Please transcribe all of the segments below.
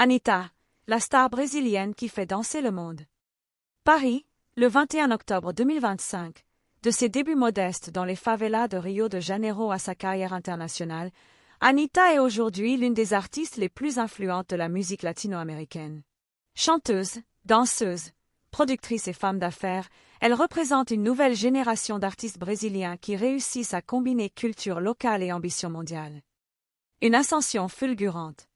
Anitta, la star brésilienne qui fait danser le monde. Paris, le 21 octobre 2025. De ses débuts modestes dans les favelas de Rio de Janeiro à sa carrière internationale, Anitta est aujourd'hui l'une des artistes les plus influentes de la musique latino-américaine. Chanteuse, danseuse, productrice et femme d'affaires, elle représente une nouvelle génération d'artistes brésiliens qui réussissent à combiner culture locale et ambition mondiale. Une ascension fulgurante.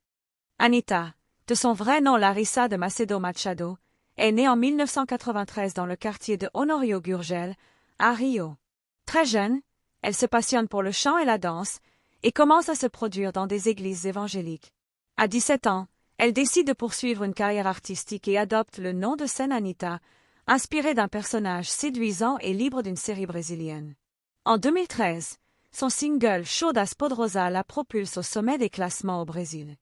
Anitta, de son vrai nom Larissa de Macedo Machado, est née en 1993 dans le quartier de Honorio Gurgel, à Rio. Très jeune, elle se passionne pour le chant et la danse et commence à se produire dans des églises évangéliques. À 17 ans, elle décide de poursuivre une carrière artistique et adopte le nom de scène Anitta, inspiré d'un personnage séduisant et libre d'une série brésilienne. En 2013, son single Chaudas Poderosa la propulse au sommet des classements au Brésil.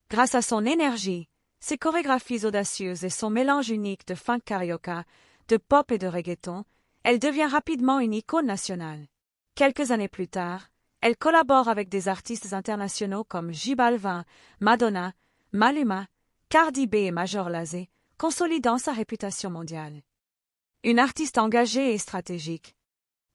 Grâce à son énergie, ses chorégraphies audacieuses et son mélange unique de funk carioca, de pop et de reggaeton, elle devient rapidement une icône nationale. Quelques années plus tard, elle collabore avec des artistes internationaux comme J Balvin, Madonna, Maluma, Cardi B et Major Lazer, consolidant sa réputation mondiale. Une artiste engagée et stratégique.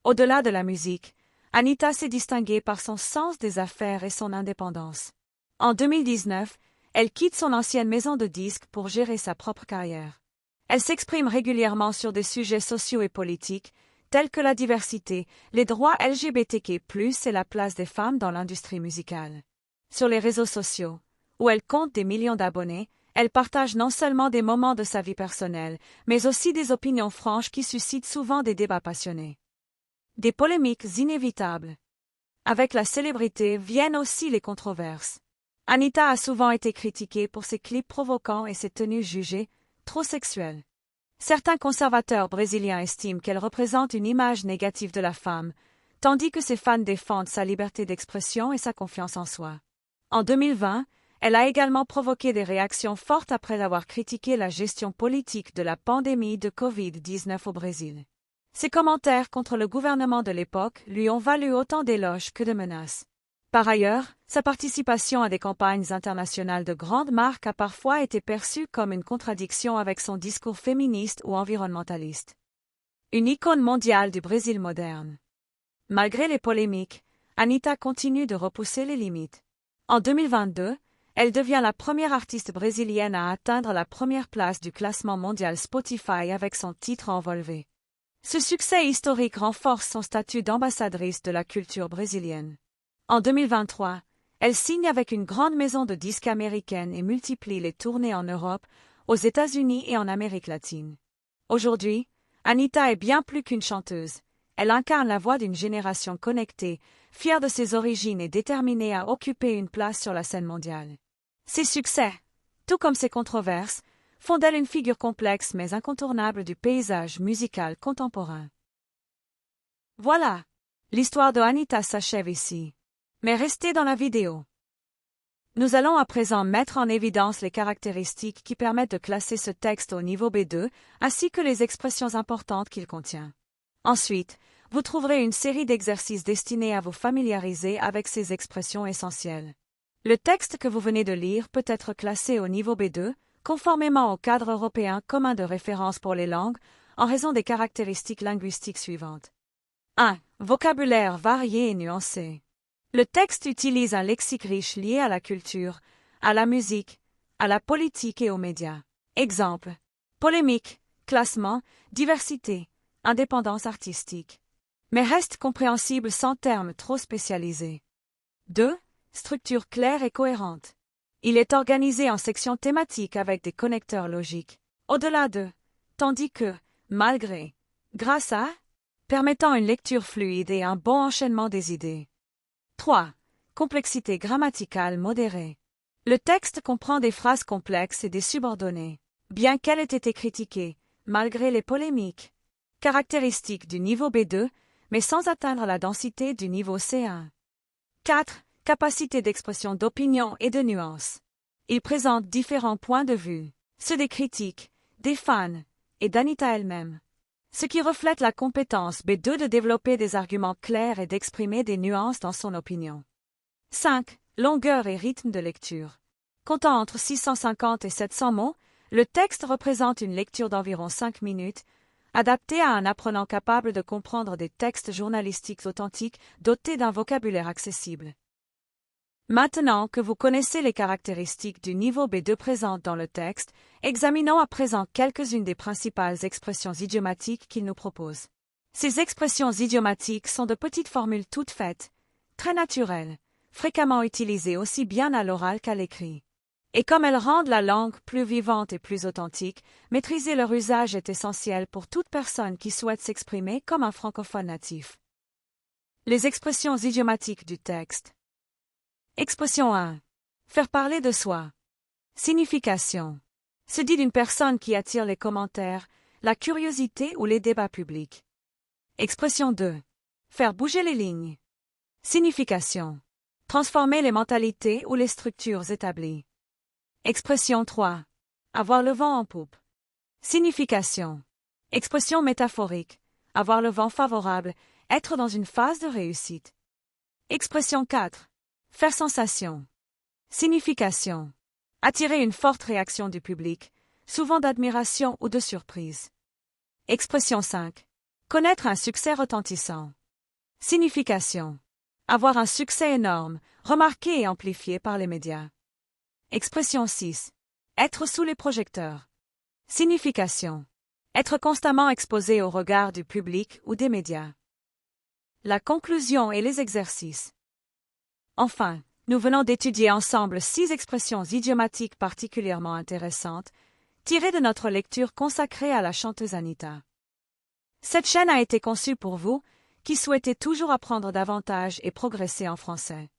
Au-delà de la musique, Anitta s'est distinguée par son sens des affaires et son indépendance. En 2019, elle quitte son ancienne maison de disques pour gérer sa propre carrière. Elle s'exprime régulièrement sur des sujets sociaux et politiques, tels que la diversité, les droits LGBTQ+, et la place des femmes dans l'industrie musicale. Sur les réseaux sociaux, où elle compte des millions d'abonnés, elle partage non seulement des moments de sa vie personnelle, mais aussi des opinions franches qui suscitent souvent des débats passionnés. Des polémiques inévitables. Avec la célébrité viennent aussi les controverses. Anitta a souvent été critiquée pour ses clips provocants et ses tenues jugées trop sexuelles. Certains conservateurs brésiliens estiment qu'elle représente une image négative de la femme, tandis que ses fans défendent sa liberté d'expression et sa confiance en soi. En 2020, elle a également provoqué des réactions fortes après avoir critiqué la gestion politique de la pandémie de Covid-19 au Brésil. Ses commentaires contre le gouvernement de l'époque lui ont valu autant d'éloges que de menaces. Par ailleurs, sa participation à des campagnes internationales de grandes marques a parfois été perçue comme une contradiction avec son discours féministe ou environnementaliste. Une icône mondiale du Brésil moderne. Malgré les polémiques, Anitta continue de repousser les limites. En 2022, elle devient la première artiste brésilienne à atteindre la première place du classement mondial Spotify avec son titre Envolvé. Ce succès historique renforce son statut d'ambassadrice de la culture brésilienne. En 2023, elle signe avec une grande maison de disques américaine et multiplie les tournées en Europe, aux États-Unis et en Amérique latine. Aujourd'hui, Anitta est bien plus qu'une chanteuse. Elle incarne la voix d'une génération connectée, fière de ses origines et déterminée à occuper une place sur la scène mondiale. Ses succès, tout comme ses controverses, font d'elle une figure complexe mais incontournable du paysage musical contemporain. Voilà, l'histoire de Anitta s'achève ici. Mais restez dans la vidéo. Nous allons à présent mettre en évidence les caractéristiques qui permettent de classer ce texte au niveau B2, ainsi que les expressions importantes qu'il contient. Ensuite, vous trouverez une série d'exercices destinés à vous familiariser avec ces expressions essentielles. Le texte que vous venez de lire peut être classé au niveau B2, conformément au cadre européen commun de référence pour les langues, en raison des caractéristiques linguistiques suivantes. 1. Vocabulaire varié et nuancé. Le texte utilise un lexique riche lié à la culture, à la musique, à la politique et aux médias. Exemple: polémique, classement, diversité, indépendance artistique. Mais reste compréhensible sans termes trop spécialisés. 2. Structure claire et cohérente. Il est organisé en sections thématiques avec des connecteurs logiques. Au-delà de, tandis que, malgré, grâce à, permettant une lecture fluide et un bon enchaînement des idées. 3. Complexité grammaticale modérée. Le texte comprend des phrases complexes et des subordonnées, bien qu'elle ait été critiquée, malgré les polémiques. Caractéristiques du niveau B2, mais sans atteindre la densité du niveau C1. 4. Capacité d'expression d'opinion et de nuance. Il présente différents points de vue, ceux des critiques, des fans, et d'Anitta elle-même. Ce qui reflète la compétence B2 de développer des arguments clairs et d'exprimer des nuances dans son opinion. 5. Longueur et rythme de lecture. Comptant entre 650 et 700 mots, le texte représente une lecture d'environ 5 minutes, adapté à un apprenant capable de comprendre des textes journalistiques authentiques dotés d'un vocabulaire accessible. Maintenant que vous connaissez les caractéristiques du niveau B2 présentes dans le texte, examinons à présent quelques-unes des principales expressions idiomatiques qu'il nous propose. Ces expressions idiomatiques sont de petites formules toutes faites, très naturelles, fréquemment utilisées aussi bien à l'oral qu'à l'écrit. Et comme elles rendent la langue plus vivante et plus authentique, maîtriser leur usage est essentiel pour toute personne qui souhaite s'exprimer comme un francophone natif. Les expressions idiomatiques du texte. Expression 1. Faire parler de soi. Signification. Se dit d'une personne qui attire les commentaires, la curiosité ou les débats publics. Expression 2. Faire bouger les lignes. Signification. Transformer les mentalités ou les structures établies. Expression 3. Avoir le vent en poupe. Signification. Expression métaphorique. Avoir le vent favorable, être dans une phase de réussite. Expression 4. Faire sensation. Signification. Attirer une forte réaction du public, souvent d'admiration ou de surprise. Expression 5. Connaître un succès retentissant. Signification. Avoir un succès énorme, remarqué et amplifié par les médias. Expression 6. Être sous les projecteurs. Signification. Être constamment exposé au regard du public ou des médias. La conclusion et les exercices. Enfin, nous venons d'étudier ensemble 6 expressions idiomatiques particulièrement intéressantes, tirées de notre lecture consacrée à la chanteuse Anita. Cette chaîne a été conçue pour vous, qui souhaitez toujours apprendre davantage et progresser en français.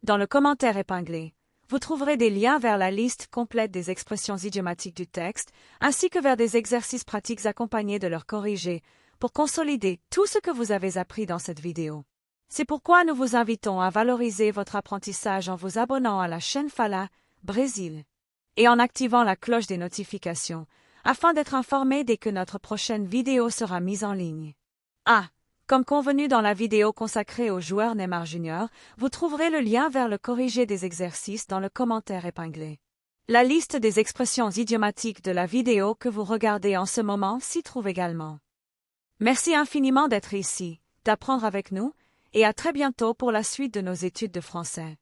Dans le commentaire épinglé, vous trouverez des liens vers la liste complète des expressions idiomatiques du texte, ainsi que vers des exercices pratiques accompagnés de leurs corrigés, pour consolider tout ce que vous avez appris dans cette vidéo. C'est pourquoi nous vous invitons à valoriser votre apprentissage en vous abonnant à la chaîne Fala Brésil et en activant la cloche des notifications, afin d'être informé dès que notre prochaine vidéo sera mise en ligne. Comme convenu dans la vidéo consacrée au joueur Neymar Jr., vous trouverez le lien vers le corrigé des exercices dans le commentaire épinglé. La liste des expressions idiomatiques de la vidéo que vous regardez en ce moment s'y trouve également. Merci infiniment d'être ici, d'apprendre avec nous, et à très bientôt pour la suite de nos études de français.